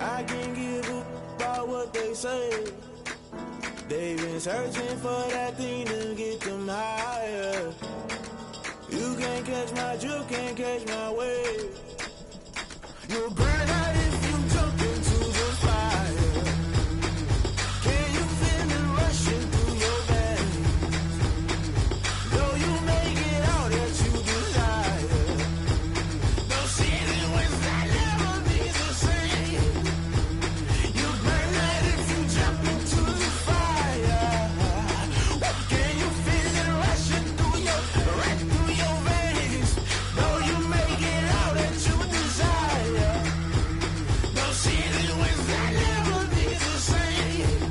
I can't give a about what they say. They've been searching for that thing to get them higher. You can't catch my drift, can't catch my wave. You'll burn out if you jump into the fire. Can you feel it rushing through your veins? Though you make it all that you desire, those city winds that never be the same. You burn out if you jump into the fire. Can you feel it rushing through your veins? Though you make it all that you desire, those city winds that never be the same.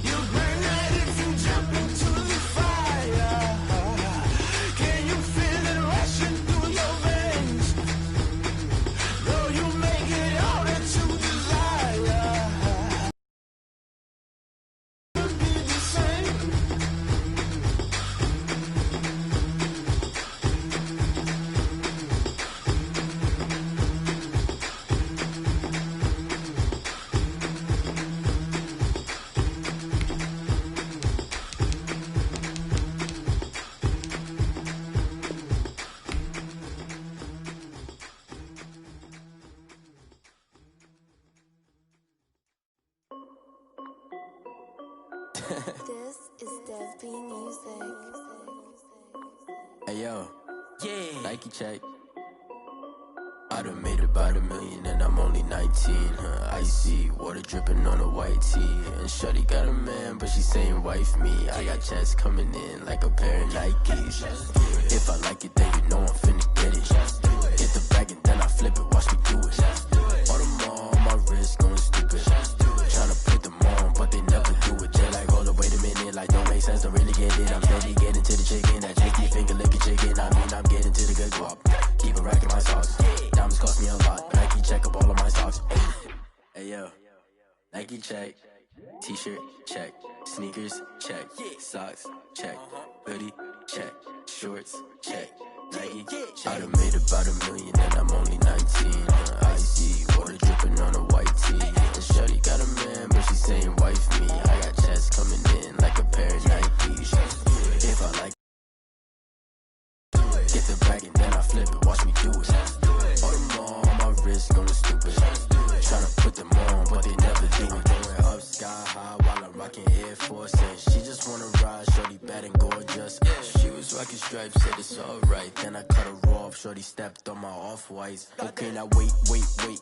You burn out if you jump into the fire. Can you feel it rushing through your veins? Though you make it all that you desire, never be the same. This is Dev B Music. Hey yo, yeah, Nike check. I done made about $1 million and I'm only 19. Icy water dripping on a white tee. And shorty got a man, but she saying wife me. I got checks coming in like a pair of Nikes. If I like it, then you know I'm finna get it. Get the bag and then I flip it, watch me do it. All them on my wrist going stupid. Tryna put them on, but they never do it. They're like, hold up, wait a minute, like don't make sense, don't really get it. I'm steady getting to the chicken, that tricky finger licking chicken. I mean, I'm getting to the good guap. Keep it racking my socks. Diamonds cost me a lot. Nike check up all of my socks. Hey yo, Nike check. T-shirt check. Sneakers check. Socks check. Hoodie check. Shorts check. Nike I done made about $1 million and I'm only 19. Icy water dripping on a white tee. And shorty got a man, but she saying wife me. I got checks coming in like a pair of Nikes. If I like get the bag and then I flip it, watch me do it. All them on my wrist going stupid. Tryna put them on, but they never do it. Going up sky high while I'm rocking Air Force. And she just wanna ride, shorty bad and gorgeous. She was rocking stripes, said it's alright. Then I cut her off, shorty stepped on my off-whites. Okay, now wait.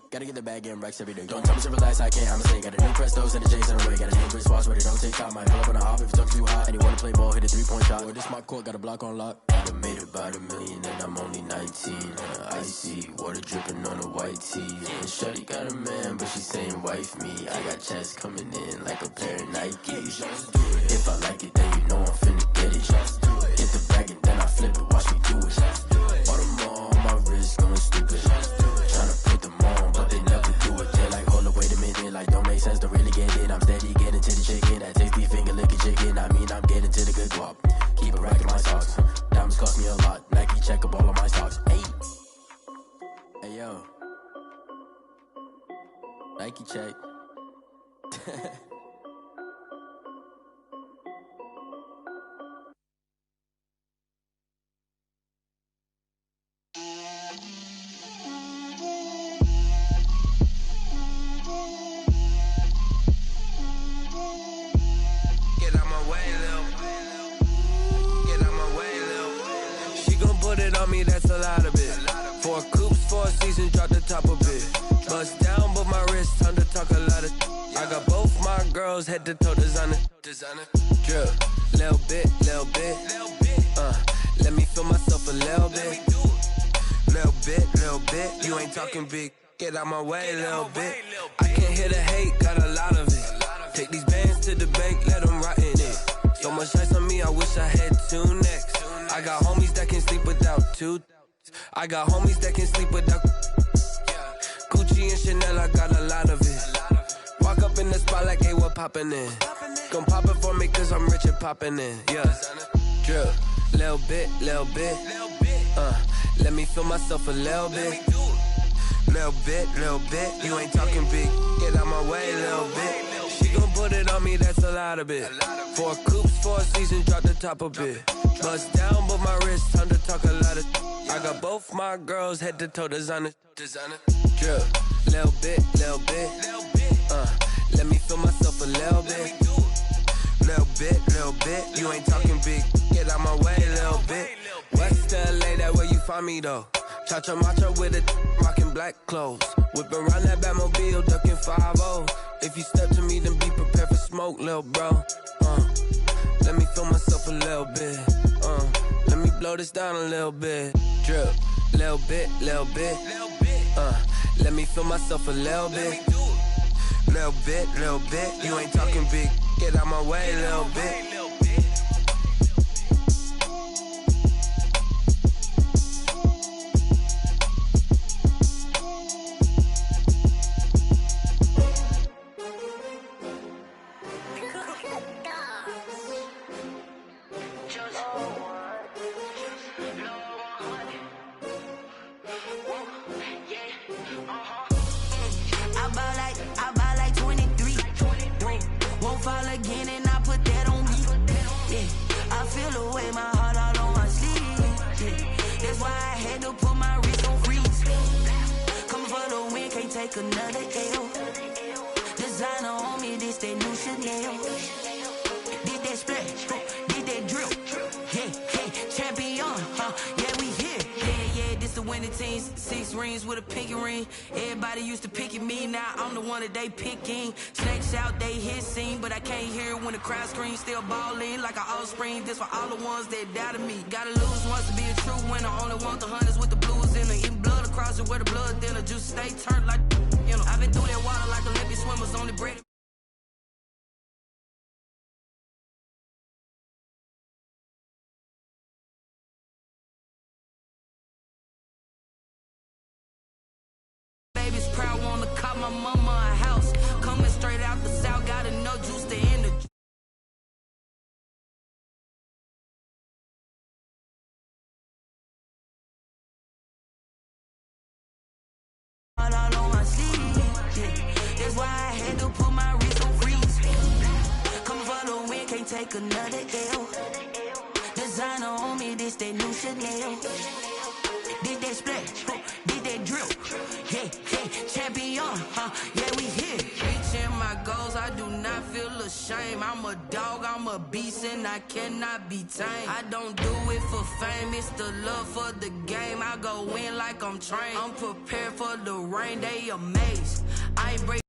Gotta get the bag and racks every day. Don't tell me to relax, I can't, I'ma say. Got a new Prestos and the J's in the way. Got a new wrist watch, but it don't take time. Might pull up on a hop if it's talking too hot. And you wanna play ball, hit a 3-point shot. Or this my court, got a block on lock. I done made about $1 million and I'm only 19. Icy water dripping on a white tee. And shorty got a man, but she saying wife me. I got checks coming in like a pair of Nikes. If I like it, then you know I'm finna get it. Get the bag and then I flip it, watch me do it. All them on my wrist going stupid. Tryna put them on, but they never do it. They're like, hold up, wait a minute, like don't make sense, don't really get it. I'm steady getting to the chicken, that tasty finger licking chicken. I mean, I'm getting to the good guap. Keep it racking my socks. Diamonds cost me a lot. Nike check up all of my stocks. Hey yo, Nike check. Get out my way, Lil. Get out my way, Lil. She gon' put it on me, that's a lot of it. 4 coops, 4 seasons, drop the top of it. Bust down, but my wrist, time to talk a lot of. I got both my girls, head to toe designer. Drip, little bit. Let me feel myself a little bit. Little bit. You ain't talking big. Get out my way, little bit. I can't hear the hate, got a lot of it. Take these bands to the bank, let them rot in it. So much ice on me, I wish I had 2 necks. I got homies that can sleep without 2. I got homies that can sleep without Gucci and Chanel, I got a lot of it. Walk up in the spot like, hey, what poppin' in? Gon' pop it for me cause I'm rich and poppin' in. Yeah, drip, little bit. Let me feel myself a little bit. little bit. You ain't talking big, get out my way, little bit. She gon' put it on me, that's a lot of it. 4 coops, 4 seasons, drop the top a bit. Bust down, but my wrist, time to talk a lot of. I got both my girls head to toe designer. Drip, little bit. Let me feel myself a little bit. Little bit. You ain't talking big, get out my way, little bit. West LA, that where you find me though. Cha-cha macha with a rockin' black clothes. Whip around that Batmobile, ducking 5-0. If you step to me, then be prepared for smoke, lil' bro. Let me feel myself a little bit. Let me blow this down a little bit. Drip, little bit. Let me feel myself a little bit. Little bit. You ain't talking big, get out my way, little bit. I buy like 23. Won't fall again and I put that on me. Yeah, I feel away, my heart all on my sleeve. Yeah, that's why I had to put my wrist on freeze. Come for the win, can't take another L. Designer on me, this that new Chanel. Did that splash, did that drip. Yeah, champion, yeah, we here. Yeah, this the winning team. 6 rings with a pinky ring. Everybody used to picking me, now I'm the one that they picking. Snakes out, they hit scene, but I can't hear it when the crowd screams. Still ballin' like an offspring. This for all the ones that doubted me. Gotta lose once to be a true winner. Only want the hunters with the blues in it. Eating blood across it where the blood thinner. Just stay turned like, you know. I've been through that water like Olympic swimmers, only bread. Baby's proud, wanna cop my mama a house. Coming straight out the south, gotta know juice to end the. All on my sleeve, yeah. That's why I had to put my wrist on freeze. Coming for the win, can't take another L. Designer on me, this that new Chanel. Did that splash, did that drip. Yeah, champion, yeah, we here. Reaching my goals, I do not feel ashamed. I'm a dog, I'm a beast, and I cannot be tamed. I don't do it for fame, it's the love for the game. I go in like I'm trained. I'm prepared for the rain, they amazed. I ain't break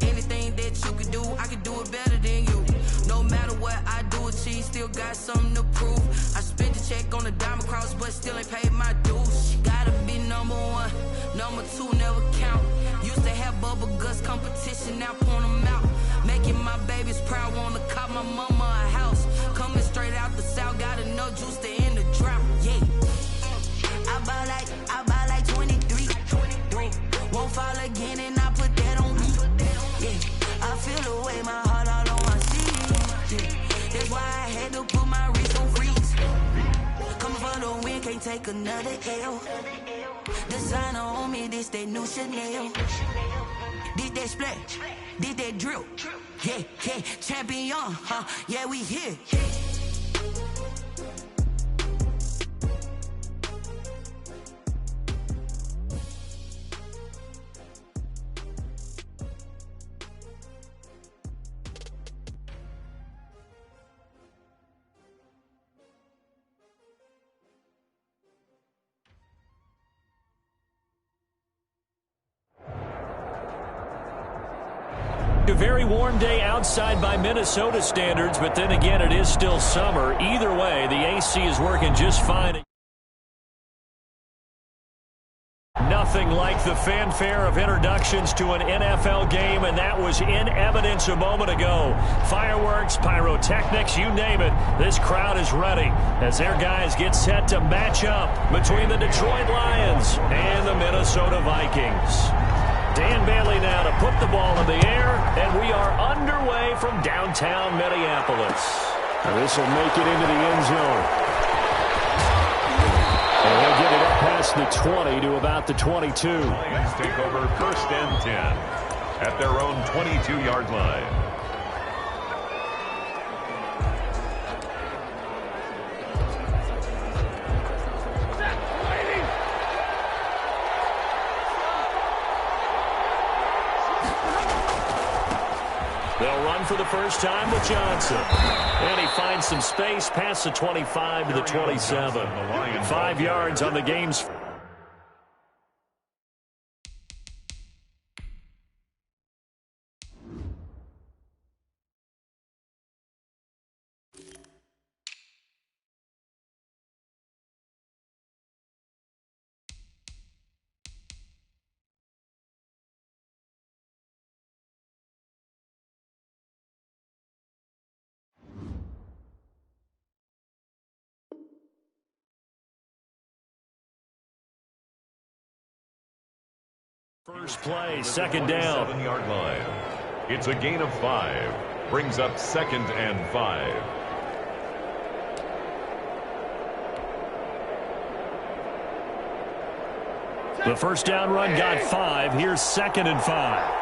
anything that you could do, I can do it better than you. No matter what I do, achieve, still got something to prove. I spent the check on the diamond cross, but still ain't paid my dues. Gotta be number 1, number 2 never count. Used to have bubble guts competition, now point them out. Making my babies proud, wanna cop my mama a house. Coming straight out the south, gotta know juice to end the drought. Yeah, I buy like 23. Won't fall again and I put that on me. Yeah, I feel away, my heart all on my sleeve. Yeah, that's why I had to put my wrist on freeze. Coming for the win, can't take another L. Designer on me, this that new Chanel. Did that splash, did that drip. Yeah, champion, yeah, we here. A very warm day outside by Minnesota standards, but then again, it is still summer. Either way, the AC is working just fine. Nothing like the fanfare of introductions to an NFL game, and that was in evidence a moment ago. Fireworks, pyrotechnics, you name it. This crowd is ready as their guys get set to match up between the Detroit Lions and the Minnesota Vikings. Dan Bailey now to put the ball in the air, and we are underway from downtown Minneapolis. This will make it into the end zone. And he'll get it up past past the 20 to about the 22. Lions take over 1st and 10 at their own 22-yard line. They'll run for the first time with Johnson. And he finds some space past the 25 to the 27. 5 yards on the game's. First play, 2nd down. 7-yard line. It's a gain of 5. Brings up 2nd and 5. The first down run got 5. Here's 2nd and 5.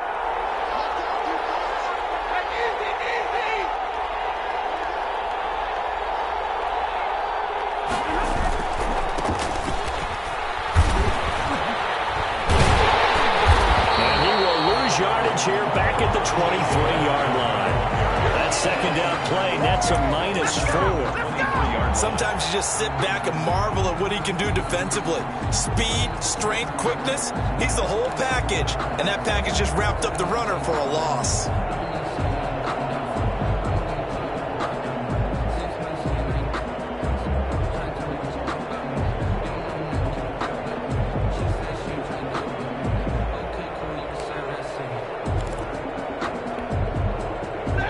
Here back at the 23-yard line. That 2nd down play nets a -4. Sometimes you just sit back and marvel at what he can do defensively. Speed, strength, quickness, he's the whole package. And that package just wrapped up the runner for a loss.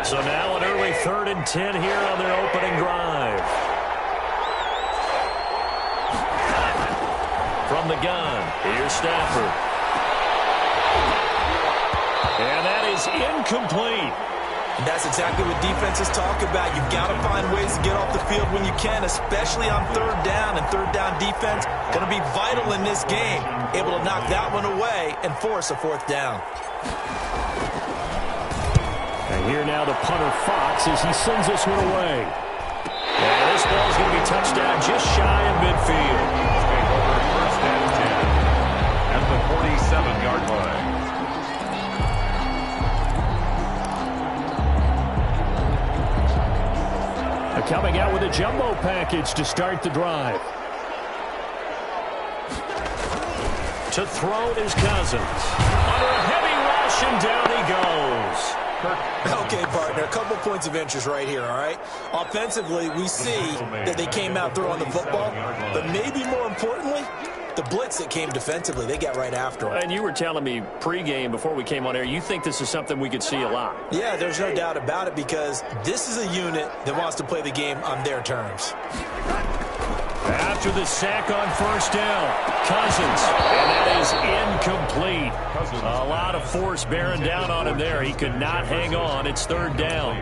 So now an early 3rd and 10 here on their opening drive. From the gun, here's Stafford. And that is incomplete. And that's exactly what defenses talk about. You've got to find ways to get off the field when you can, especially on 3rd down. And 3rd down defense going to be vital in this game. Able to knock that one away and force a 4th down. And here now the punter Fox as he sends this one away. And this ball's going to be touched down just shy of midfield. Take over 1st and 10 at the 47-yard line. Coming out with a jumbo package to start the drive. To throw is Cousins. Under a heavy rush, and down he goes. Okay, partner, a couple points of interest right here, all right? Offensively, we see that they came out throwing the football, but maybe more importantly, the blitz that came defensively, they got right after him. And you were telling me pregame before we came on air, you think this is something we could see a lot. Yeah, there's no doubt about it because this is a unit that wants to play the game on their terms. After the sack on 1st down, Cousins, and that is incomplete. A lot of force bearing down on him there. He could not hang on. It's 3rd down.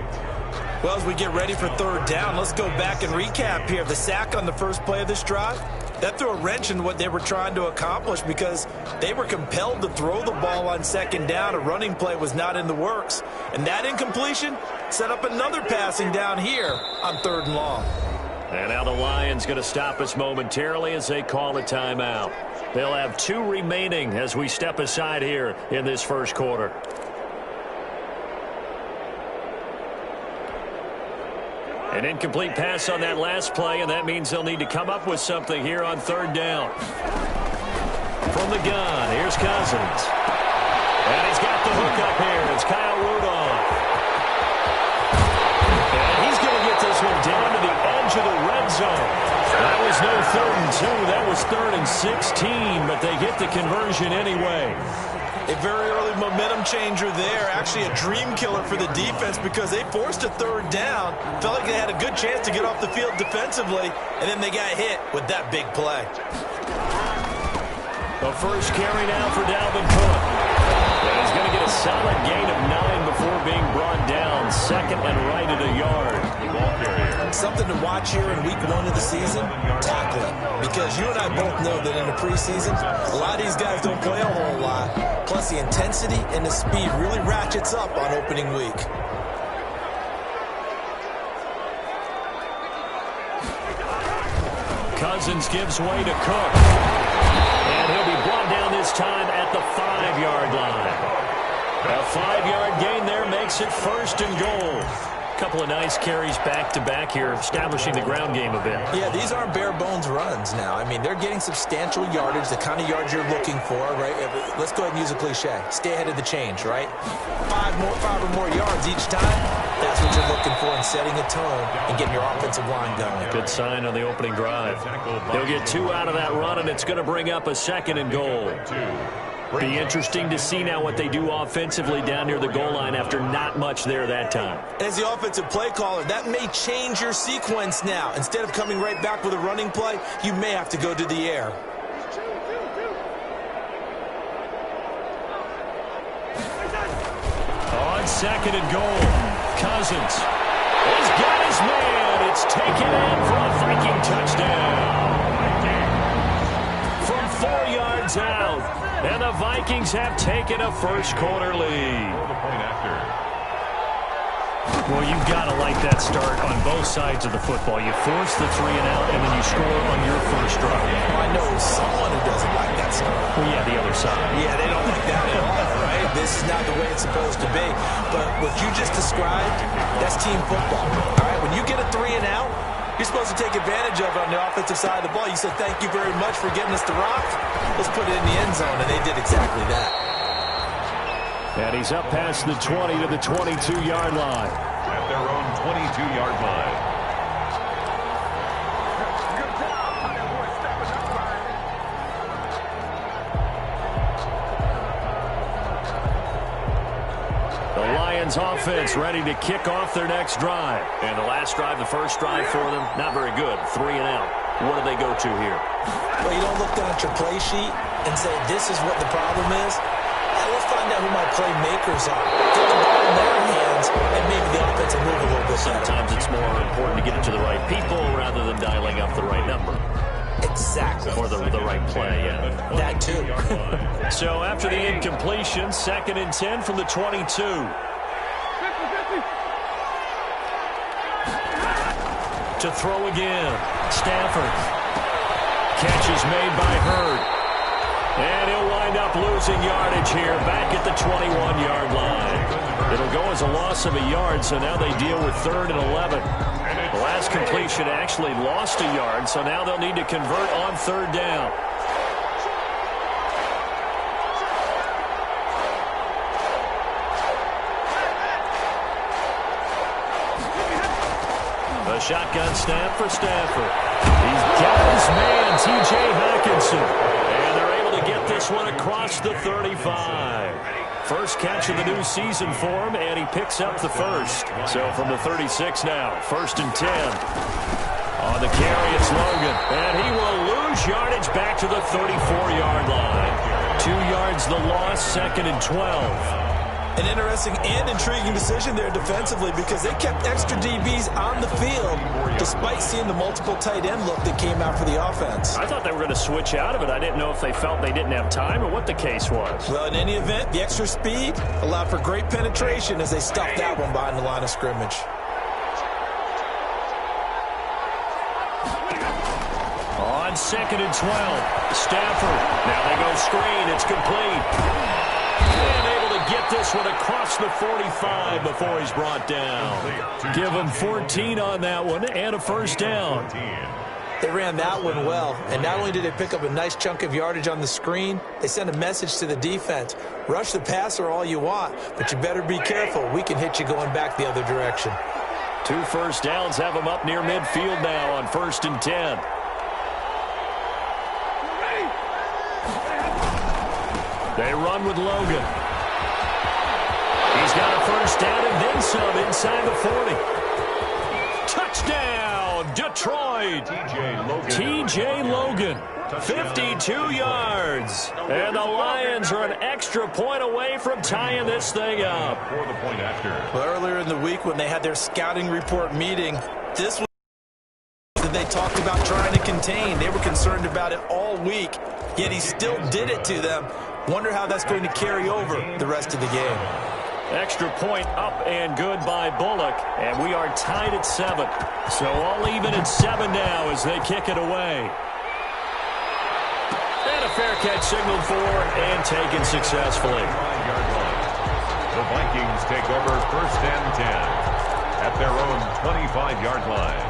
Well, as we get ready for 3rd down, let's go back and recap here. The sack on the first play of this drive, that threw a wrench in what they were trying to accomplish because they were compelled to throw the ball on 2nd down. A running play was not in the works. And that incompletion set up another passing down here on 3rd and long. And now the Lions going to stop us momentarily as they call a timeout. They'll have 2 remaining as we step aside here in this first quarter. An incomplete pass on that last play, and that means they'll need to come up with something here on 3rd down. From the gun, here's Cousins. And he's got the hook up here. It's Kyle Rudolph. And he's going to get this one down to the edge of the red zone. That was no 3rd and 2. That was 3rd and 16, but they get the conversion anyway. A very early momentum changer there. Actually a dream killer for the defense because they forced a 3rd down. Felt like they had a good chance to get off the field defensively, and then they got hit with that big play. The first carry now for Dalvin Cook. And he's going to get a solid gain of 9 before being brought down. 2nd and right at a yard. The ball carrier something to watch here in week 1 of the season, tackling. Because you and I both know that in the preseason, a lot of these guys don't play a whole lot. Plus, the intensity and the speed really ratchets up on opening week. Cousins gives way to Cook. And he'll be brought down this time at the 5-yard line. A 5-yard gain there makes it 1st and goal. Couple of nice carries back-to-back here, establishing the ground game a bit. Yeah, these aren't bare-bones runs now. I mean, they're getting substantial yardage, the kind of yards you're looking for, right? Let's go ahead and use a cliche. Stay ahead of the change, right? 5 or more yards each time. That's what you're looking for in setting a tone and getting your offensive line going. Good sign on the opening drive. They'll get 2 out of that run, and it's going to bring up a 2nd and goal. Be interesting to see now what they do offensively down near the goal line after not much there that time. As the offensive play caller, that may change your sequence now. Instead of coming right back with a running play, you may have to go to the air. On 2nd and goal, Cousins. He's got his man. It's taken in for a Viking touchdown. From 4 yards out. And the Vikings have taken a first-quarter lead. Well, you've got to like that start on both sides of the football. You force the 3 and out, and then you score on your first drive. Well, I know someone who doesn't like that start. Well, yeah, the other side. Yeah, they don't like that at all, right? This is not the way it's supposed to be. But what you just described, that's team football. All right, when you get a 3 and out, you're supposed to take advantage of it on the offensive side of the ball. You said, thank you very much for getting us the rock. Let's put it in the end zone, and they did exactly that. And he's up past the 20 to the 22-yard line. At their own 22-yard line. Offense ready to kick off their next drive. And the last drive, the first drive for them, not very good. 3 and out. What do they go to here? Well, you don't look down at your play sheet and say, this is what the problem is. Let's find out who my playmakers are. Get the ball in their hands, and maybe the offense will move a little bit. Sometimes it's more important to get it to the right people rather than dialing up the right number. Exactly. Or the right play, yeah. That too. So after the incompletion, 2nd and 10 from the 22. To throw again. Stafford. Catch is made by Hurd. And he'll wind up losing yardage here back at the 21-yard line. It'll go as a loss of a yard, so now they deal with 3rd and 11. The last completion actually lost a yard, so now they'll need to convert on 3rd down. A shotgun snap for Stafford. He's got his man, T.J. Hawkinson. And they're able to get this one across the 35. First catch of the new season for him, and he picks up the first. So from the 36 now, 1st and 10. On the carry, it's Logan. And he will lose yardage back to the 34-yard line. 2 yards the loss, 2nd and 12. An interesting and intriguing decision there defensively because they kept extra DBs on the field despite seeing the multiple tight end look that came out for the offense. I thought they were going to switch out of it. I didn't know if they felt they didn't have time or what the case was. Well, in any event, the extra speed allowed for great penetration as they stuffed that one behind the line of scrimmage. On 2nd and 12, Stafford. Now they go screen. It's complete. And able to get this one across the 45 before he's brought down. Give him 14 on that one and a first down. They ran that one well, and not only did they pick up a nice chunk of yardage on the screen, they sent a message to the defense. Rush the passer all you want, but you better be careful. We can hit you going back the other direction. 2 first downs have them up near midfield now on 1st and 10. They run with Logan. He's got a first down and then some inside the 40. Touchdown, Detroit. T.J. Logan, 52 yards. And the Lions are an extra point away from tying this thing up. Well, earlier in the week when they had their scouting report meeting, this was talked about trying to contain. They were concerned about it all week, yet he still did it to them. Wonder how that's going to carry over the rest of the game. Extra point up and good by Bullock, and we are tied at 7. So all even at 7 now as they kick it away. And a fair catch signaled for and taken successfully. The Vikings take over 1st and 10 at their own 25-yard line.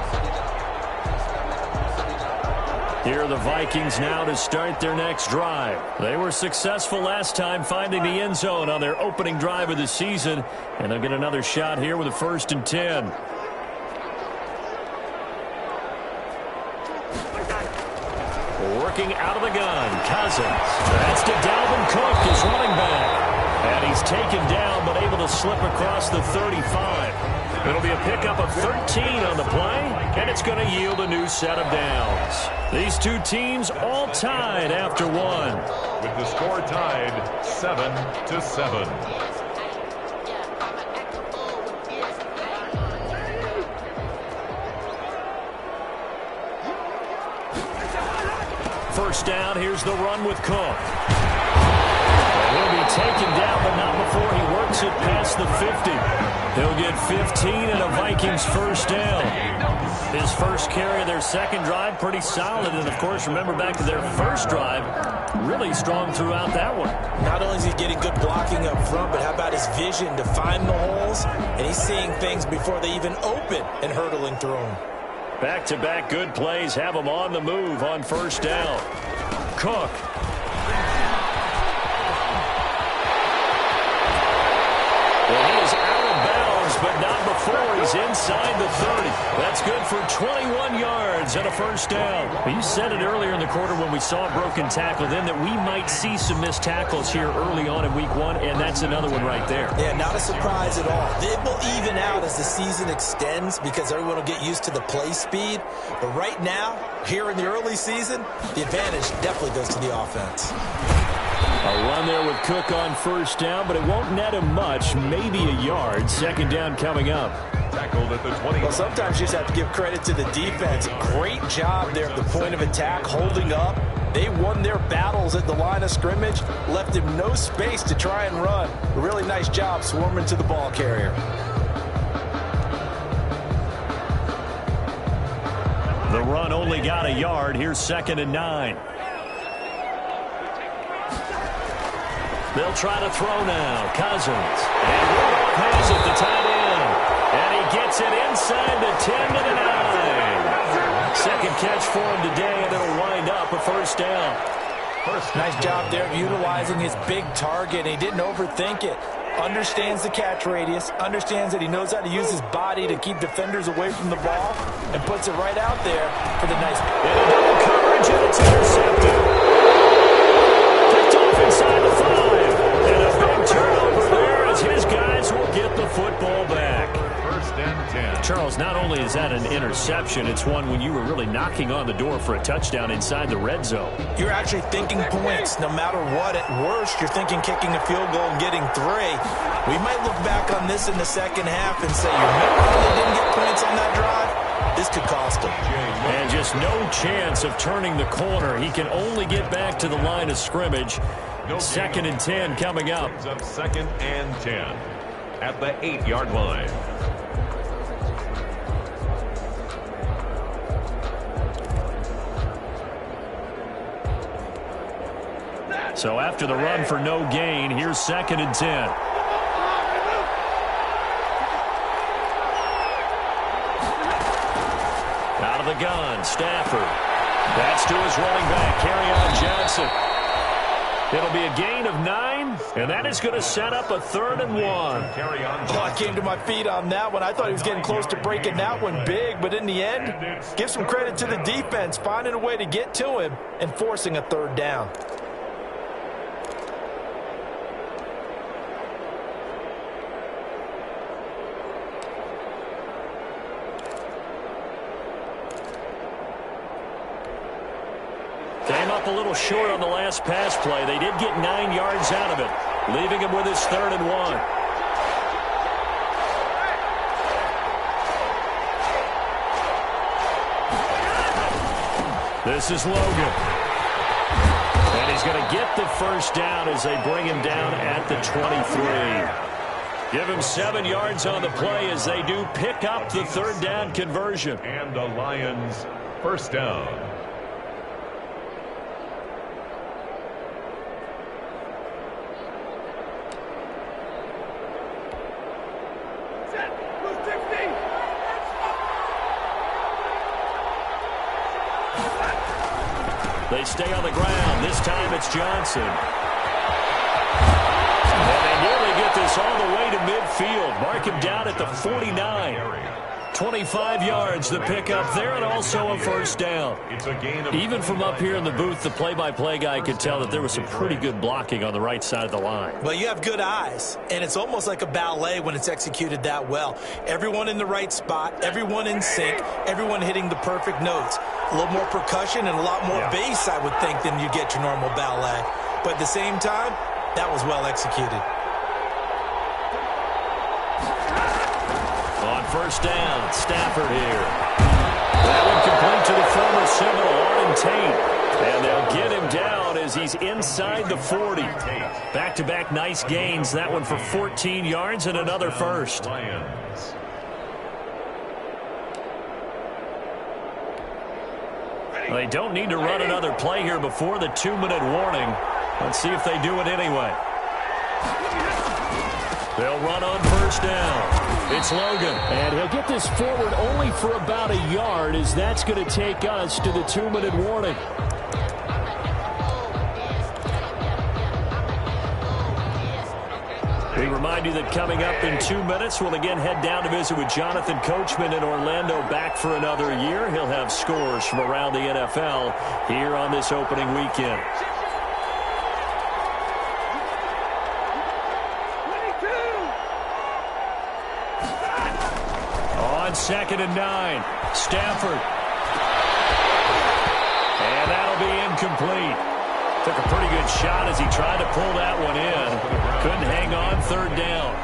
Here are the Vikings now to start their next drive. They were successful last time finding the end zone on their opening drive of the season, and they'll get another shot here with a 1st and 10. Working out of the gun, Cousins. That's to Dalvin Cook, his running back. And he's taken down, but able to slip across the 35. It'll be a pickup of 13 on the play, and it's going to yield a new set of downs. These two teams all tied after 1. With the score tied 7-7. First down, here's the run with Cook. He'll be taken down, but not before he works it past the 50. He'll get 15 and a Vikings first down. His first carry of their second drive, pretty solid. And, of course, remember back to their first drive, really strong throughout that one. Not only is he getting good blocking up front, but how about his vision to find the holes? And he's seeing things before they even open and hurdling through them. Back-to-back good plays have him on the move on first down. Cook. Well, he is out of bounds, but not before he's inside the 30. That's good for 21 yards and a first down. You said it earlier in the quarter when we saw a broken tackle then that we might see some missed tackles here early on in week 1, and that's another one right there. Yeah, not a surprise at all. It will even out as the season extends because everyone will get used to the play speed. But right now, here in the early season, the advantage definitely goes to the offense. A run there with Cook on first down, but it won't net him much, maybe a yard. Second down coming up. Tackled at the 20. Well, sometimes you just have to give credit to the defense. Great job there at the point of attack, holding up. They won their battles at the line of scrimmage, left him no space to try and run. A really nice job swarming to the ball carrier. The run only got a yard. Here's 2nd and 9. They'll try to throw now. Cousins. And Rudolph has it, the tight end. And he gets it inside the 10 to the 9. Second catch for him today, and it'll wind up a first down. Nice job there of utilizing his big target. He didn't overthink it. Understands the catch radius. Understands that he knows how to use his body to keep defenders away from the ball. And puts it right out there for the nice. And a double coverage, and it's intercepted. Picked off inside the 5. And a big turnover there as his guys will get the football back. 1st and 10. Charles, not only is that an interception, it's one when you were really knocking on the door for a touchdown inside the red zone. You're actually thinking points no matter what. At worst, you're thinking kicking a field goal and getting 3. We might look back on this in the second half and say, you remember how they didn't get points on that drive? This could cost him. And just no chance of turning the corner. He can only get back to the line of scrimmage. 2nd and 10 coming up. 2nd and 10 at the 8-yard line. So after the run for no gain, here's 2nd and 10. Out of the gun, Stafford. That's to his running back, Kerryon Johnson. It'll be a gain of 9, and that is going to set up a 3rd and 1. Oh, I came to my feet on that one. I thought he was getting close to breaking that one big, but in the end, give some credit to the defense, finding a way to get to him and forcing a 3rd down. Came up a little short on the last pass play. They did get 9 yards out of it, leaving him with his 3rd and 1. This is Logan. And he's going to get the first down as they bring him down at the 23. Give him 7 yards on the play as they do pick up the third down conversion. And the Lions first down. They stay on the ground. This time it's Johnson. And they nearly get this all the way to midfield. Mark him down at the 49. 25 yards the pickup there, and also a first down. Even from up here in the booth, the play-by-play guy could tell that there was some pretty good blocking on the right side of the line. Well, you have good eyes, and it's almost like a ballet when it's executed that well. Everyone in the right spot, everyone in sync, everyone hitting the perfect notes. A little more percussion and a lot more bass, I would think, than you get your normal ballet. But at the same time, that was well executed. On first down, Stafford here. That one complete to the former Seminole, Arden Tate. And they'll get him down as he's inside the 40. Back-to-back nice gains. That one for 14 yards and another first. They don't need to run another play here before the 2-minute warning. Let's see if they do it anyway. They'll run on first down. It's Logan. And he'll get this forward only for about a yard, as that's going to take us to the 2-minute warning. We remind you that coming up in 2 minutes, we'll again head down to visit with Jonathan Coachman in Orlando, back for another year. He'll have scores from around the NFL here on this opening weekend. On 2nd and 9, Stafford. And that'll be incomplete. Took a pretty good shot as he tried to pull that one in. Couldn't hang on, third down.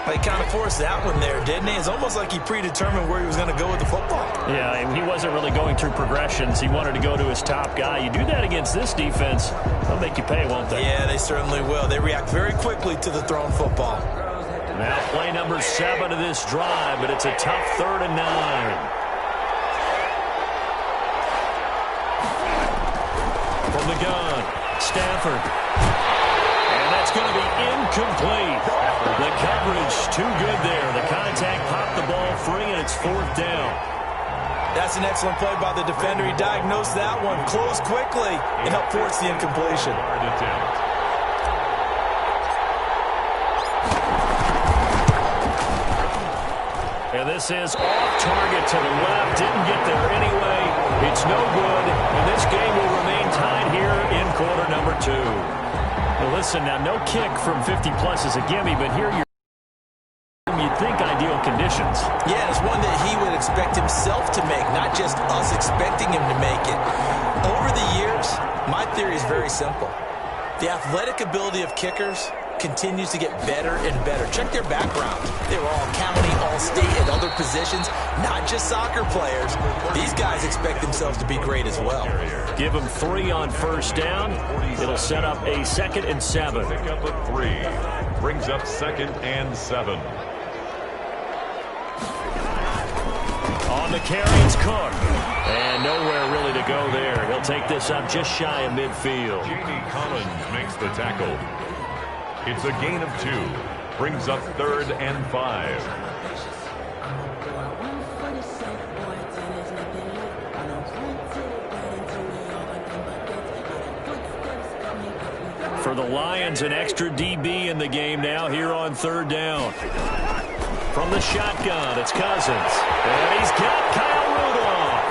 He kind of forced that one there, didn't he? It's almost like he predetermined where he was going to go with the football. Yeah, and he wasn't really going through progressions. He wanted to go to his top guy. You do that against this defense, they'll make you pay, won't they? Yeah, they certainly will. They react very quickly to the thrown football. Now play number 7 of this drive, but it's a tough 3rd and 9. From the gun, Stafford. And that's going to be incomplete. The coverage too good there. The contact popped the ball free, and it's 4th down. That's an excellent play by the defender. He diagnosed that one, closed quickly, and helped force the incompletion. And this is off target to the left. Didn't get there anyway. It's no good. And this game will remain tied here in quarter number 2. Well, listen, now no kick from 50-plus is a gimme, but here you'd think ideal conditions. Yeah, it's one that he would expect himself to make, not just us expecting him to make it. Over the years, my theory is very simple. The athletic ability of kickers continues to get better and better. Check their background. They were all county, all state, and other positions, not just soccer players. These guys expect themselves to be great as well. Give them 3 on first down. It'll set up a 2nd and 7. Pick up a 3. Brings up 2nd and 7. On the carry, it's Cook. And nowhere really to go there. He'll take this up just shy of midfield. J.D. Collins makes the tackle. It's a gain of 2. Brings up 3rd and 5. For the Lions, an extra DB in the game now here on 3rd down. From the shotgun, it's Cousins. And he's got Kyle Rudolph.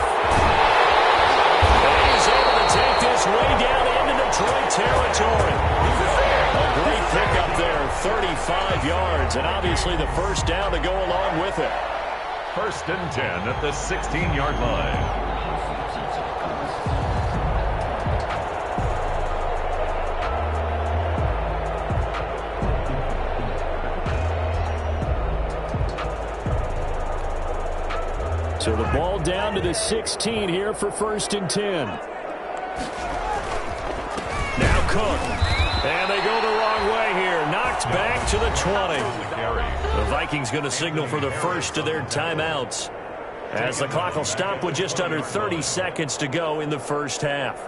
And he's able to take this way down into Detroit territory. A great pickup there, 35 yards, and obviously the first down to go along with it. 1st and 10 at the 16-yard line. So the ball down to the 16 here for 1st and 10. Now Cook. And they go the wrong way here. Knocked back to the 20. The Vikings going to signal for the first of their timeouts, as the clock will stop with just under 30 seconds to go in the first half.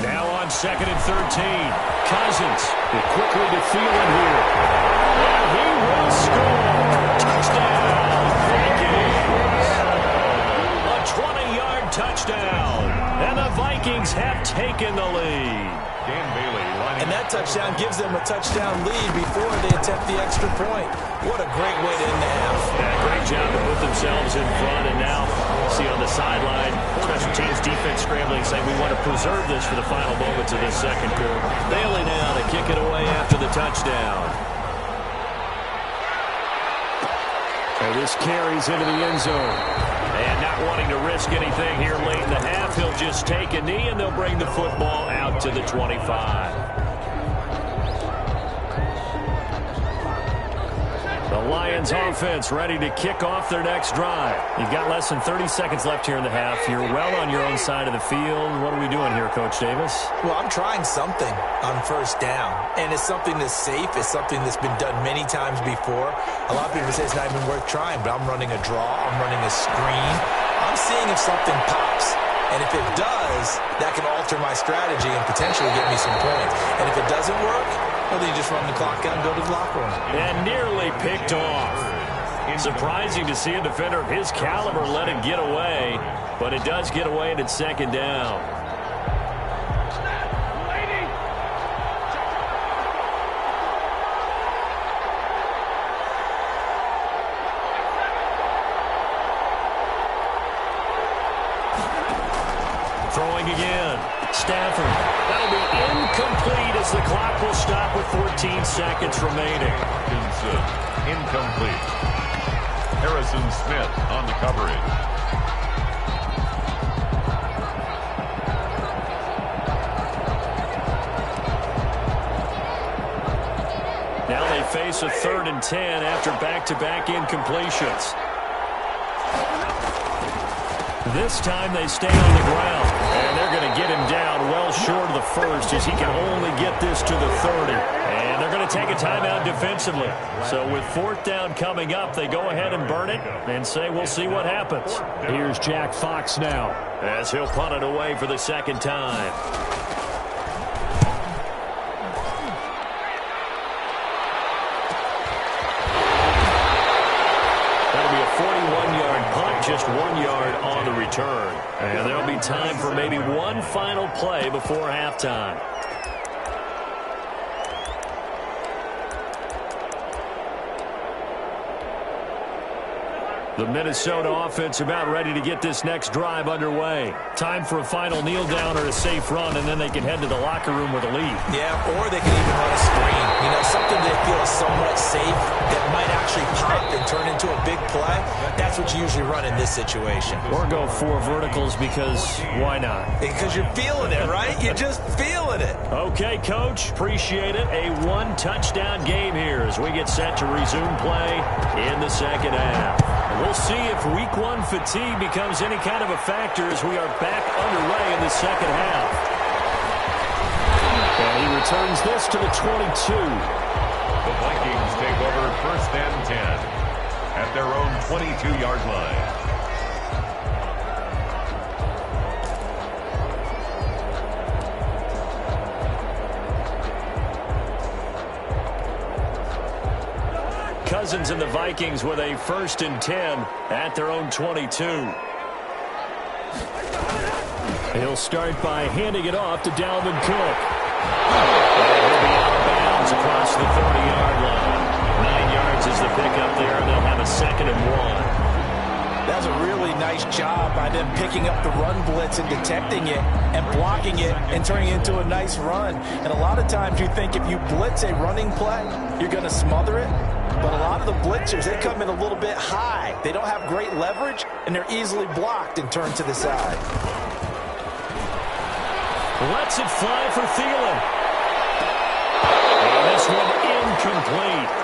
Now on 2nd and 13. Cousins quickly to Thielen here. And he will score. Touchdown, Vikings. A 20-yard touchdown. And the Vikings have taken the lead. Dan Bailey lining And that touchdown gives them a touchdown lead before they attempt the extra point. What a great way to end the half. Yeah, great job to put themselves in front. And now, see on the sideline, special teams defense scrambling, saying we want to preserve this for the final moments of this second quarter. Bailey now to kick it away after the touchdown. And this carries into the end zone. And not wanting to risk anything here late in the half, he'll just take a knee, and they'll bring the football out to the 25. The Lions offense ready to kick off their next drive. You've got less than 30 seconds left here in the half. You're well on your own side of the field. What are we doing here, Coach Davis? Well, I'm trying something on first down, and it's something that's safe. It's something that's been done many times before. A lot of people say it's not even worth trying, but I'm running a draw. I'm running a screen. I'm seeing if something pops. And if it does, that can alter my strategy and potentially get me some points. And if it doesn't work, well, then you just run the clock out and go to the locker room. And nearly picked off. Surprising to see a defender of his caliber let it get away, but it does get away and it's 2nd down. Throwing again. Stafford. That'll be incomplete as the clock will stop with 14 seconds remaining. Incomplete. Harrison Smith on the coverage. Now they face a 3rd and 10 after back-to-back incompletions. This time they stay on the ground, and they're going to get him down well short of the first as he can only get this to the 30. And they're going to take a timeout defensively. So with 4th down coming up, they go ahead and burn it and say we'll see what happens. Here's Jack Fox now, as he'll punt it away for the 2nd time. Just 1 yard on the return. And there'll be time for maybe one final play before halftime. The Minnesota offense about ready to get this next drive underway. Time for a final kneel down or a safe run, and then they can head to the locker room with a lead. Yeah, or they can even run a screen. You know, something they feel is somewhat safe that might actually pop and turn into a big play. That's what you usually run in this situation. Or go 4 verticals because why not? Because you're feeling it, right? You're just feeling it. Okay, Coach. Appreciate it. A 1-touchdown game here as we get set to resume play in the 2nd half. We'll see if Week 1 fatigue becomes any kind of a factor as we are back underway in the 2nd half. And he returns this to the 22. The Vikings take over 1st and 10 at their own 22-yard line. Cousins and the Vikings with a 1st and 10 at their own 22. He'll start by handing it off to Dalvin Cook. And he'll be out of bounds across the 30-yard line. 9 yards is the pickup there, and they'll have a 2nd and 1. That was a really nice job by them picking up the run blitz and detecting it and blocking it and turning it into a nice run. And a lot of times you think if you blitz a running play, you're going to smother it. But a lot of the blitzers, they come in a little bit high. They don't have great leverage, and they're easily blocked and turned to the side. Lets it fly for Thielen. And this one incomplete.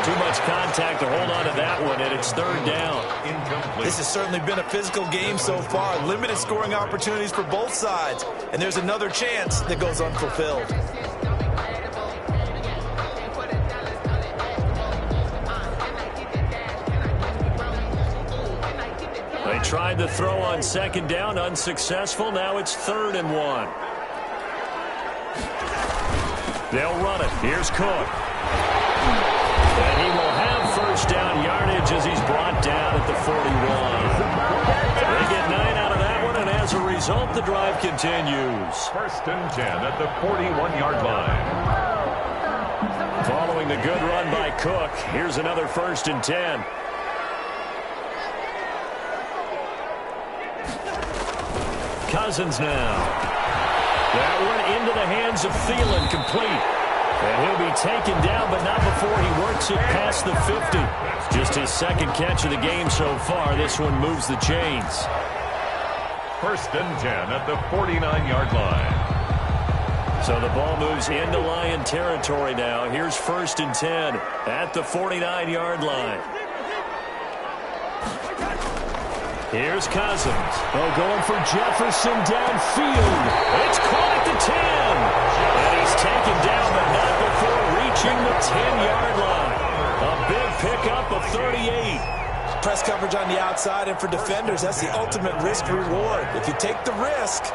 Too much contact to hold on to that one, and it's third down. Incomplete. This has certainly been a physical game so far. Limited scoring opportunities for both sides. And there's another chance that goes unfulfilled. They tried to throw on second down, unsuccessful. Now it's 3rd and 1. They'll run it. Here's Cook. And he will have first down yardage as he's brought down at the 41. They get 9 out of that one, and as a result, the drive continues. 1st and 10 at the 41-yard line. Following the good run by Cook, here's another 1st and 10. Cousins now. That one into the hands of Thielen, complete. And he'll be taken down, but not before he works it past the 50. Just his second catch of the game so far. This one moves the chains. 1st and 10 at the 49-yard line. So the ball moves into Lion territory now. Here's 1st and 10 at the 49-yard line. Here's Cousins. Oh, going for Jefferson downfield. It's caught at the 10. And he's taken down, but not before reaching the 10-yard line. A big pickup of 38. Press coverage on the outside, and for defenders, that's the ultimate risk-reward. If you take the risk,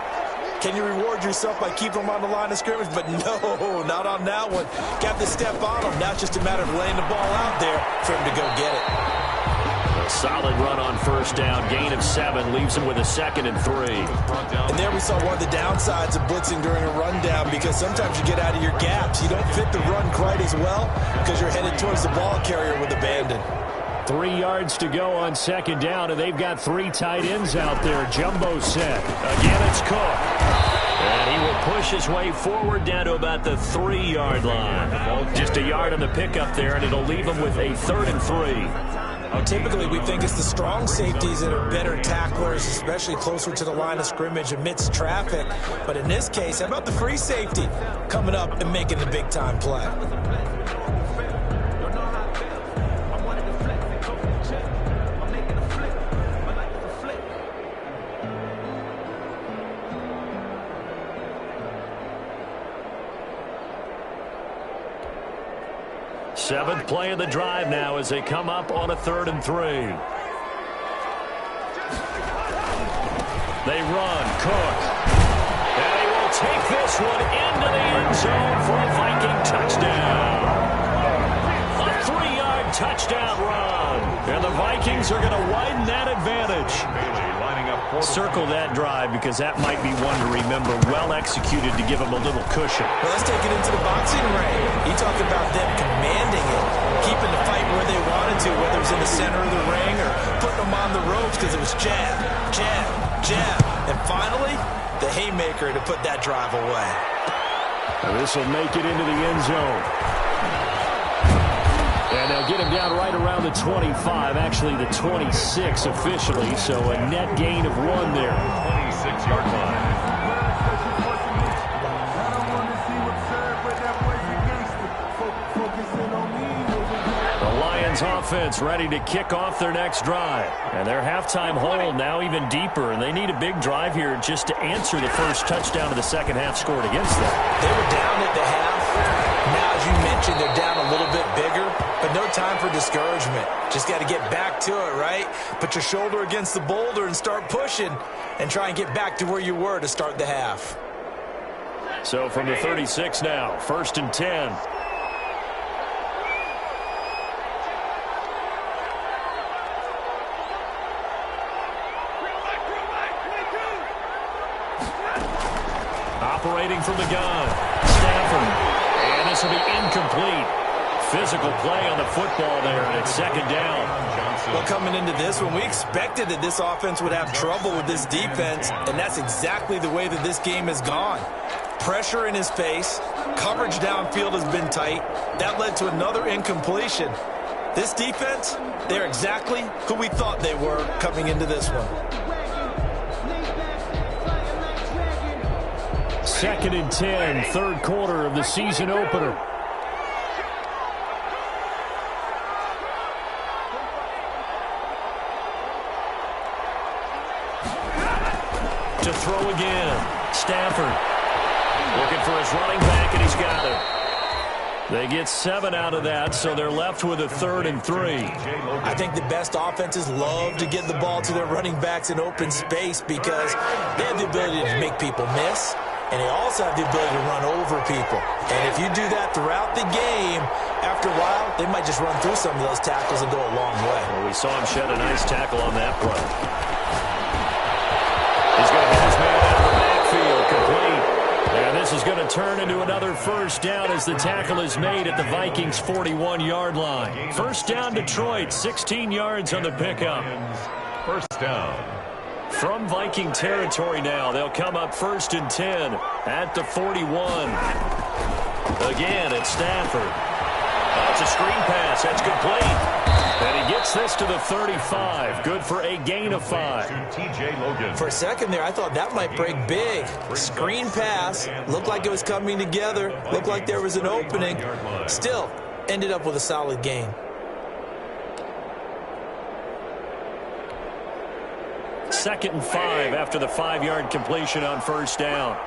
can you reward yourself by keeping them on the line of scrimmage? But no, not on that one. Got to step on them. Now it's just a matter of laying the ball out there for him to go get it. A solid run on first down. Gain of 7 leaves him with a 2nd and 3. And there we saw one of the downsides of blitzing during a rundown, because sometimes you get out of your gaps. You don't fit the run quite as well because you're headed towards the ball carrier with abandon. 3 yards to go on second down, and they've got 3 tight ends out there. Jumbo set. Again, it's Cook. And he will push his way forward down to about the 3-yard line. Just a yard on the pickup there, and it'll leave him with a 3rd and 3. Typically, we think it's the strong safeties that are better tacklers, especially closer to the line of scrimmage amidst traffic. But in this case, how about the free safety coming up and making the big-time play? Seventh play of the drive now as they come up on a 3rd and 3. They run. Cook. And he will take this one into the end zone for a Viking touchdown. A 3-yard touchdown run. And the Vikings are going to widen that advantage. Circle that drive because that might be one to remember. Well executed to give them a little cushion. Well, let's take it into the boxing ring. You talk about them commanding it, keeping the fight where they wanted to, whether it was in the center of the ring or putting them on the ropes because it was jab, jab, jab. And finally, the haymaker to put that drive away. This will make it into the end zone. And they'll get him down right around the 25, actually the 26 officially, so a net gain of 1 there. 26-yard line. The Lions offense ready to kick off their next drive. And their halftime hole now even deeper, and they need a big drive here just to answer the first touchdown of the second half scored against them. They were down at the half. Now, as you mentioned, they're down a little bit bigger, but no time for discouragement. Just got to get back to it, right? Put your shoulder against the boulder and start pushing and try and get back to where you were to start the half. So from the 36 now, 1st and 10. Operating from the gun, Stafford. And this will be incomplete. physical play on the football there, and it's second down. Well, coming into this one, we expected that this offense would have trouble with this defense, and that's exactly the way that this game has gone. Pressure in his face, coverage downfield has been tight. That led to another incompletion. This defense, they're exactly who we thought they were coming into this one. Second and 10, third quarter of the season opener. To throw again, Stafford looking for his running back, and he's got it. They get 7 out of that, so they're left with a 3rd and 3. I think the best offenses love to get the ball to their running backs in open space because they have the ability to make people miss, and they also have the ability to run over people. And if you do that throughout the game, after a while, they might just run through some of those tackles and go a long way. Well, we saw him shed a nice tackle on that play. He's going to get his man out of the backfield, complete. And this is going to turn into another first down as the tackle is made at the Vikings' 41-yard line. First down, Detroit, 16 yards on the pickup. First down. From Viking territory now, they'll come up 1st and 10 at the 41. Again, it's Stafford. That's a screen pass. That's complete. And he gets this to the 35. Good for a gain of 5. TJ Logan. For a second there, I thought that might break big. Screen pass. Looked like it was coming together. Looked like there was an opening. Still, ended up with a solid gain. Second and 5 after the 5-yard completion on first down.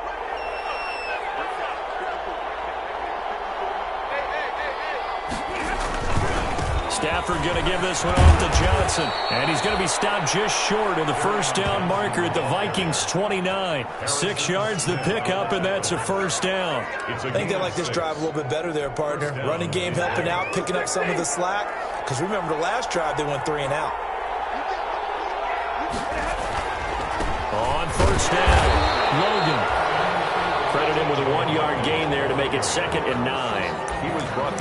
Stafford going to give this one off to Johnson. And he's going to be stopped just short of the first down marker at the Vikings' 29. 6 yards the pickup, and that's a first down. I think they like this drive a little bit better there, partner. Running game helping out, picking up some of the slack. Because remember the last drive, they went 3 and out. On first down, Logan. Credit him with a 1-yard gain there to make it 2nd and 9.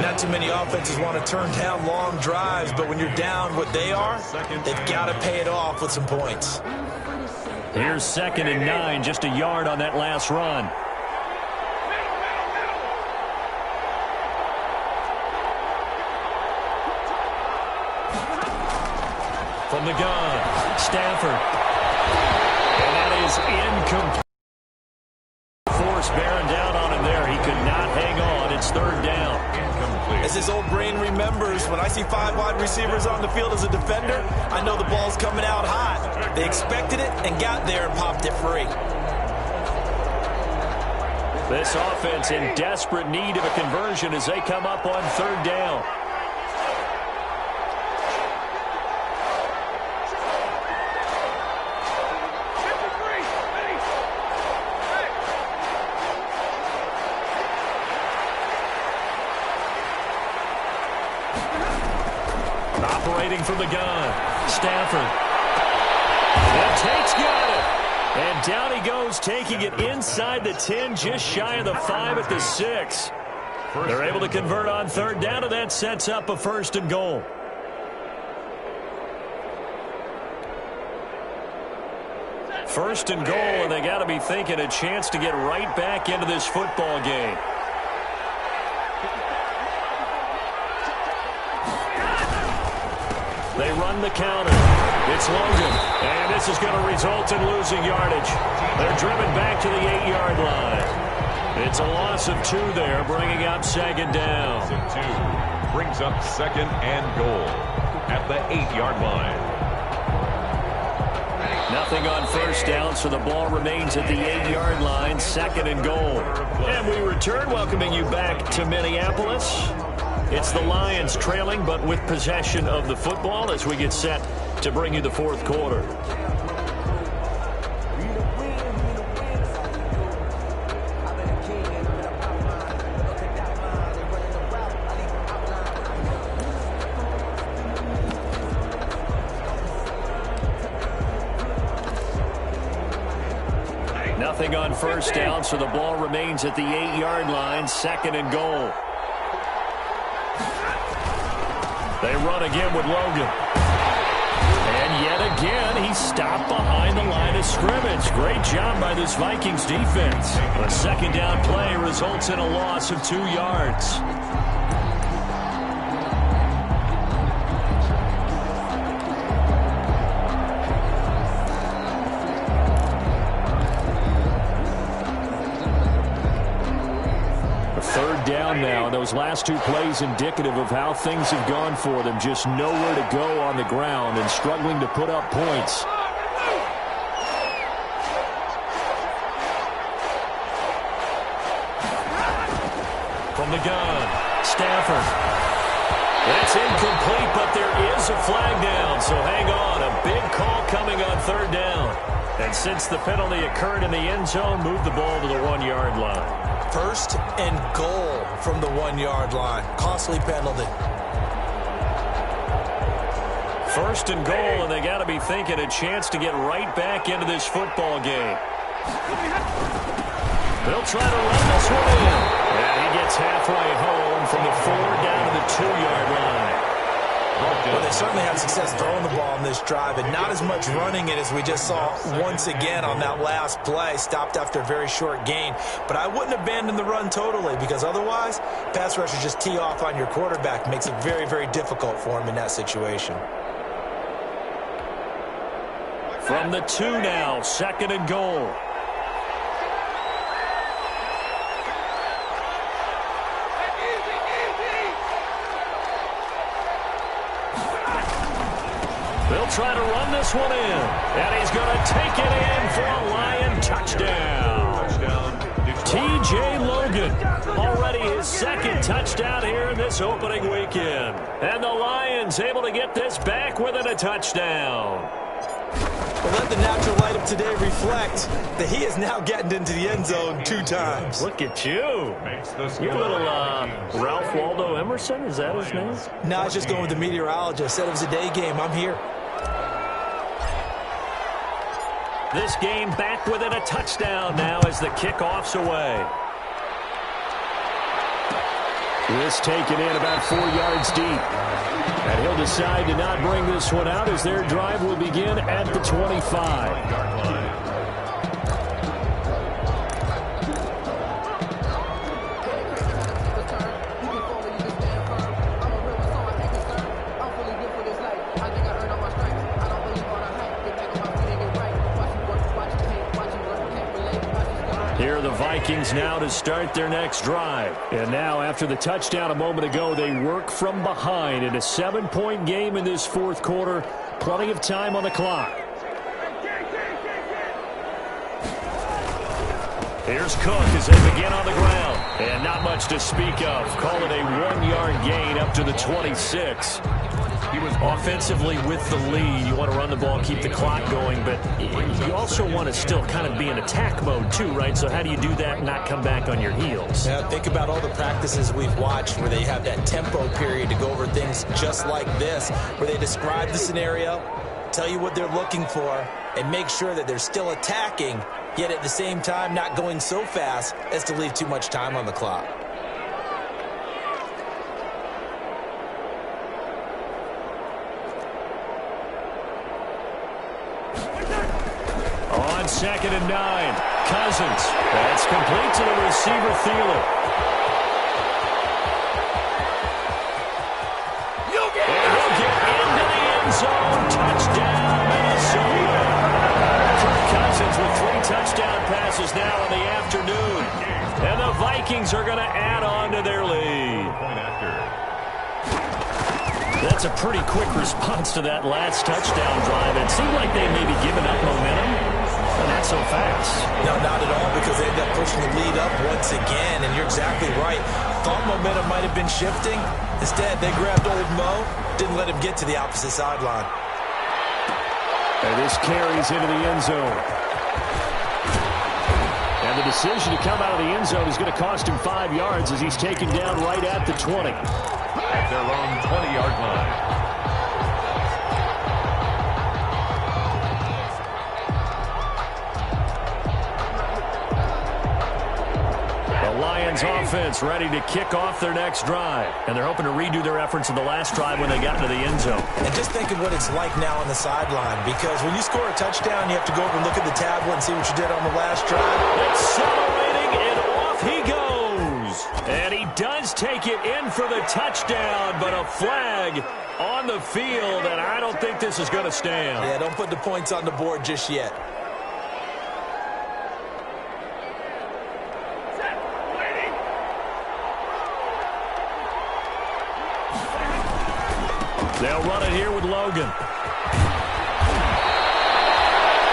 Not too many offenses want to turn down long drives, but when you're down what they are, they've got to pay it off with some points. Here's 2nd and 9, just a yard on that last run. From the gun, Stafford. And that is incomplete. Force bearing down on him there. He could not hang on. It's 3rd down. As his old brain remembers, when I see 5 wide receivers on the field as a defender, I know the ball's coming out hot. They expected it and got there and popped it free. This offense in desperate need of a conversion as they come up on 3rd down. Operating from the gun, Stafford. And Tate's got it. And down he goes, taking it inside the 10, just shy of the 5 at the 6. They're able to convert on 3rd down, and that sets up a 1st and goal. First and goal, and they got to be thinking a chance to get right back into this football game. They run the counter. It's Logan. And this is going to result in losing yardage. They're driven back to the 8-yard line. It's a loss of 2 there, bringing up 2nd down. Loss of 2 brings up 2nd and goal at the 8-yard line. Nothing on first down, so the ball remains at the 8-yard line, 2nd and goal. And we return, welcoming you back to Minneapolis. It's the Lions trailing, but with possession of the football as we get set to bring you the 4th quarter. Nothing on first down, so the ball remains at the 8-yard line, 2nd and goal. They run again with Logan. And yet again, he's stopped behind the line of scrimmage. Great job by this Vikings defense. A second down play results in a loss of 2 yards. Third down now. Those last 2 plays indicative of how things have gone for them. Just nowhere to go on the ground and struggling to put up points. From the gun, Stafford. That's incomplete, but there is a flag down, so hang on. A big call coming on third down. And since the penalty occurred in the end zone, move the ball to the 1-yard line. First and goal from the 1-yard line. Costly penalty. First and goal, and they got to be thinking a chance to get right back into this football game. They'll try to run this one in. And he gets halfway home from the 4 down to the 2-yard line. Well, they certainly had success throwing the ball on this drive, and not as much running it as we just saw once again on that last play. Stopped after a very short gain. But I wouldn't abandon the run totally, because otherwise, pass rushers just tee off on your quarterback. Makes it very, very difficult for him in that situation. From the 2 now, second and goal. They'll try to run this one in. And he's going to take it in for a Lion touchdown. T.J. Logan, already his second touchdown here in this opening weekend. And the Lions able to get this back within a touchdown. Well, let the natural light of today reflect that he is now getting into the end zone 2 times. Look at you. You're a little Ralph Waldo Emerson, is that his name? No, I was just going with the meteorologist. Said it was a day game. I'm here. This game back within a touchdown now as the kickoff's away. This taken in about 4 yards deep. And he'll decide to not bring this one out as their drive will begin at the 25. Here are the Vikings now to start their next drive. And now after the touchdown a moment ago, they work from behind in a 7-point game in this fourth quarter. Plenty of time on the clock. Here's Cook as they begin on the ground. And not much to speak of. Call it a 1-yard gain up to the 26. He was offensively with the lead. You want to run the ball, keep the clock going, but you also want to still kind of be in attack mode too, right? So how do you do that and not come back on your heels? Yeah, think about all the practices we've watched where they have that tempo period to go over things just like this, where they describe the scenario, tell you what they're looking for, and make sure that they're still attacking, yet at the same time not going so fast as to leave too much time on the clock. On 2nd and 9, Cousins. That's complete to the receiver, Thielen. And he'll get into the end zone. Touchdown, Minnesota. Kirk Cousins with 3 touchdown passes now in the afternoon. And the Vikings are going to add on to their lead. That's a pretty quick response to that last touchdown drive. It seemed like they may be giving up momentum. But not so fast. No, not at all, because they ended up pushing the lead up once again, and you're exactly right. Thought momentum might have been shifting. Instead, they grabbed old Mo, didn't let him get to the opposite sideline. And this carries into the end zone. And the decision to come out of the end zone is going to cost him 5 yards as he's taken down right at the 20. At their own 20-yard line. offense ready to kick off their next drive. And they're hoping to redo their efforts in the last drive when they got into the end zone. And just think of what it's like now on the sideline, because when you score a touchdown, you have to go over and look at the tablet and see what you did on the last drive. Accelerating, and off he goes. And he does take it in for the touchdown, but a flag on the field, and I don't think this is going to stand. Yeah, don't put the points on the board just yet. They'll run it here with Logan.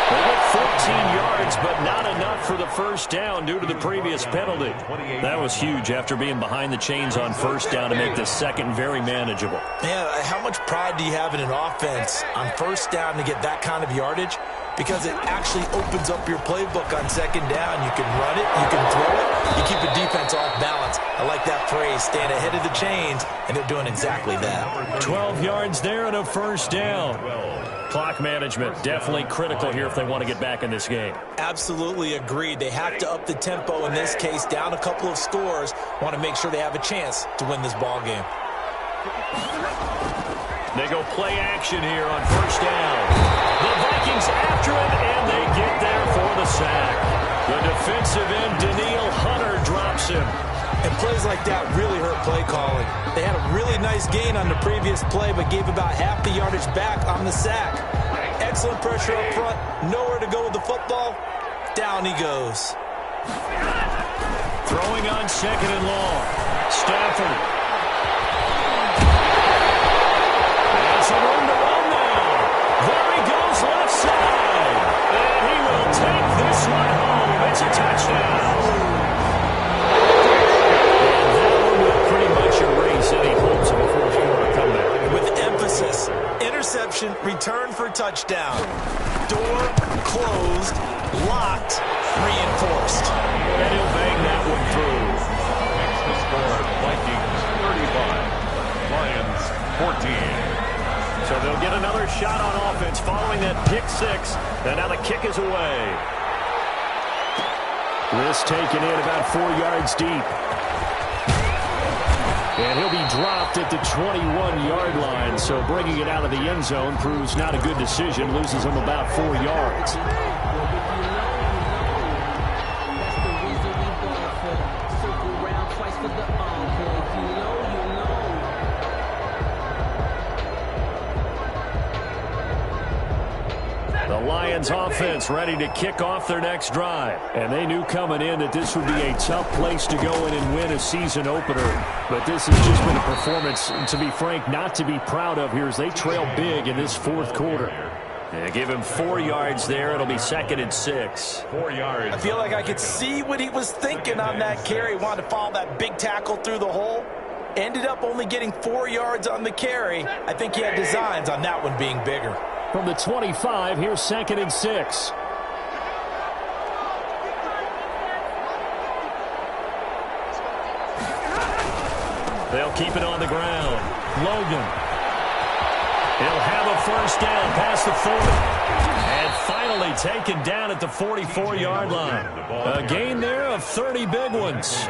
They get 14 yards, but not enough for the first down due to the previous penalty. That was huge after being behind the chains on first down to make the second very manageable. Yeah, how much pride do you have in an offense on first down to get that kind of yardage? Because it actually opens up your playbook on second down. You can run it, you can throw it, you keep the defense off balance. I like that phrase, staying ahead of the chains, and they're doing exactly that. 12 yards there and a first down. Clock management definitely critical here if they want to get back in this game. Absolutely agreed. They have to up the tempo in this case, down a couple of scores, want to make sure they have a chance to win this ball game. They go play action here on first down. The Vikings after him, and they get there for the sack. The defensive end, Daniil Hunter, drops him. And plays like that really hurt play calling. They had a really nice gain on the previous play, but gave about half the yardage back on the sack. Excellent pressure up front. Nowhere to go with the football. Down he goes. Throwing on second and long. Stafford. Has some room to run now. There he goes left side. And he will take this one home. It's a touchdown. Any hopes of a fourth-quarter comeback. With emphasis, interception, return for touchdown. Door closed, locked, reinforced. And he'll bang that one through. Makes the score Vikings 35, Lions 14. So they'll get another shot on offense following that pick six. And now the kick is away. This taken in about 4 yards deep. And he'll be dropped at the 21-yard line, so bringing it out of the end zone proves not a good decision, loses him about 4 yards. The Lions offense ready to kick off their next drive. And they knew coming in that this would be a tough place to go in and win a season opener. But this has just been a performance, to be frank, not to be proud of here as they trail big in this fourth quarter. And give him 4 yards there. It'll be 2nd and 6. 4 yards. I feel like I could see what he was thinking on that carry. Wanted to follow that big tackle through the hole. Ended up only getting 4 yards on the carry. I think he had designs on that one being bigger. From the 25, here's 2nd and 6. They'll keep it on the ground. Logan. He'll have a first down past the 40. And finally taken down at the 44-yard line. A gain there of 30 big ones.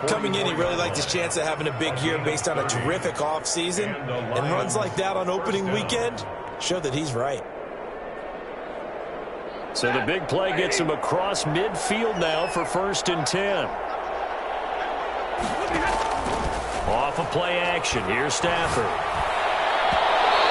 Coming in, he really liked his chance of having a big year based on a terrific offseason. And runs like that on opening weekend show that he's right. So the big play gets him across midfield now for 1st and 10. Off of play action. Here's Stafford.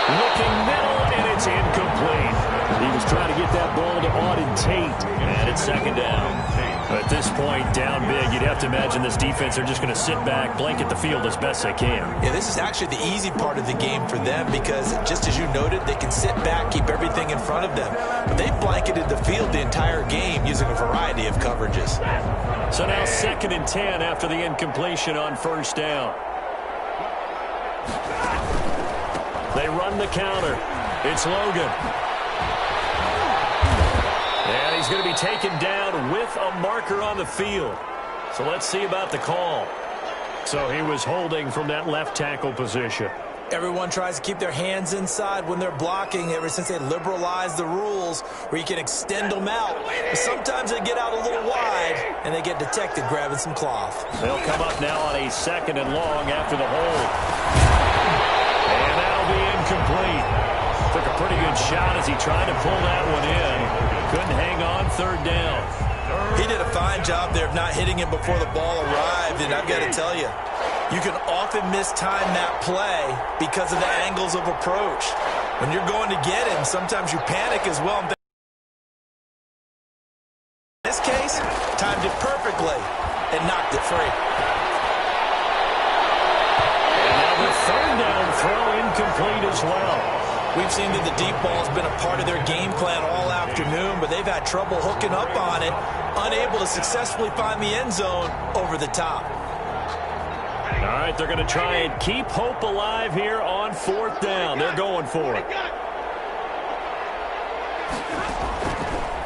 Looking middle, and it's incomplete. He was trying to get that ball to Auden Tate, and it's 2nd down. At this point, down big, you'd have to imagine this defense are just going to sit back, blanket the field as best they can. Yeah, this is actually the easy part of the game for them because, just as you noted, they can sit back, keep everything in front of them. But they blanketed the field the entire game using a variety of coverages. So now 2nd and 10 after the incompletion on first down. They run the counter. It's Logan. And he's going to be taken down with a marker on the field. So let's see about the call. So he was holding from that left tackle position. Everyone tries to keep their hands inside when they're blocking ever since they liberalized the rules where you can extend them out. But sometimes they get out a little wide, and they get detected grabbing some cloth. They'll come up now on a 2nd and long after the hold. And that'll be incomplete. Took a pretty good shot as he tried to pull that one in. Couldn't hang on 3rd down. He did a fine job there of not hitting it before the ball arrived, and I've got to tell you, you can often mistime that play because of the angles of approach. When you're going to get him, sometimes you panic as well. In this case, timed it perfectly and knocked it free. And now the 3rd down throw incomplete as well. We've seen that the deep ball has been a part of their game plan all afternoon, but they've had trouble hooking up on it, unable to successfully find the end zone over the top. All right, they're going to try and keep hope alive here on 4th down. They're going for it.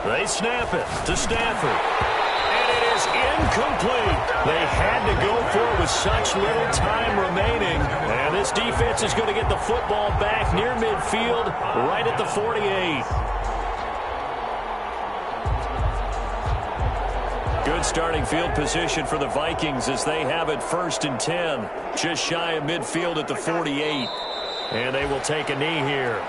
They snap it to Stafford. And it is incomplete. They had to go for it with such little time remaining. And this defense is going to get the football back near midfield, right at the 48. Good starting field position for the Vikings as they have it 1st and 10. Just shy of midfield at the 48. And they will take a knee here.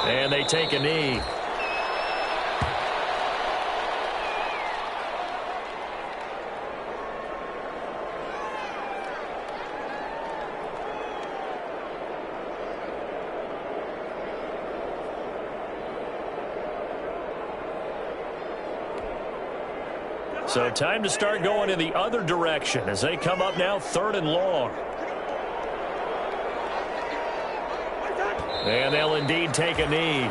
And they take a knee. So time to start going in the other direction as they come up now 3rd and long. And they'll indeed take a knee.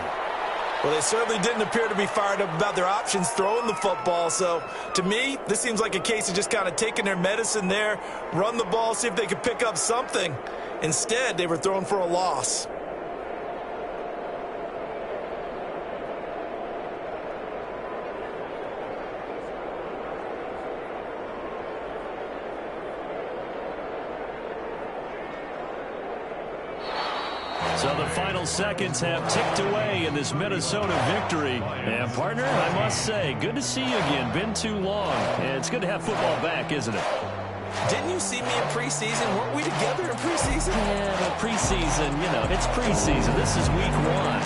Well, they certainly didn't appear to be fired up about their options throwing the football. So, to me, this seems like a case of just kind of taking their medicine there, run the ball, see if they could pick up something. Instead, they were throwing for a loss. So the final seconds have ticked away in this Minnesota victory. And, partner, I must say, good to see you again. Been too long. And it's good to have football back, isn't it? Didn't you see me in preseason? Weren't we together in preseason? Yeah, but preseason, you know, it's preseason. This is week 1.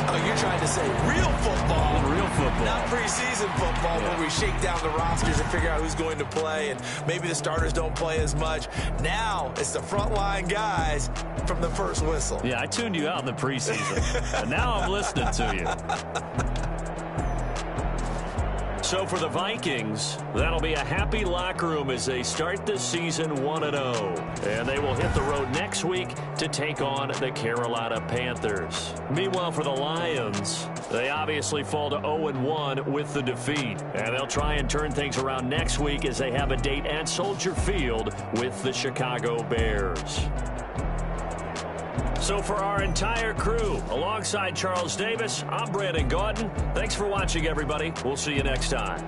Oh, you're trying to say real football. Real football. Not preseason football where we shake down the rosters and figure out who's going to play, and maybe the starters don't play as much. Now it's the frontline guys from the first whistle. Yeah, I tuned you out in the preseason. And now I'm listening to you. So for the Vikings, that'll be a happy locker room as they start this season 1-0. And they will hit the road next week to take on the Carolina Panthers. Meanwhile, for the Lions, they obviously fall to 0-1 with the defeat. And they'll try and turn things around next week as they have a date at Soldier Field with the Chicago Bears. So for our entire crew, alongside Charles Davis, I'm Brandon Gaudin. Thanks for watching, everybody. We'll see you next time.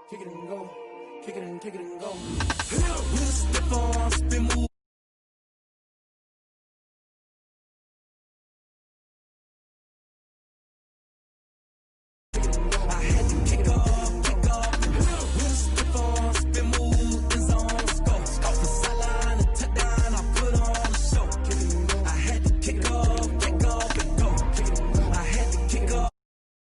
Kick it and go. Kick it and go. With a stiff arm, spin move.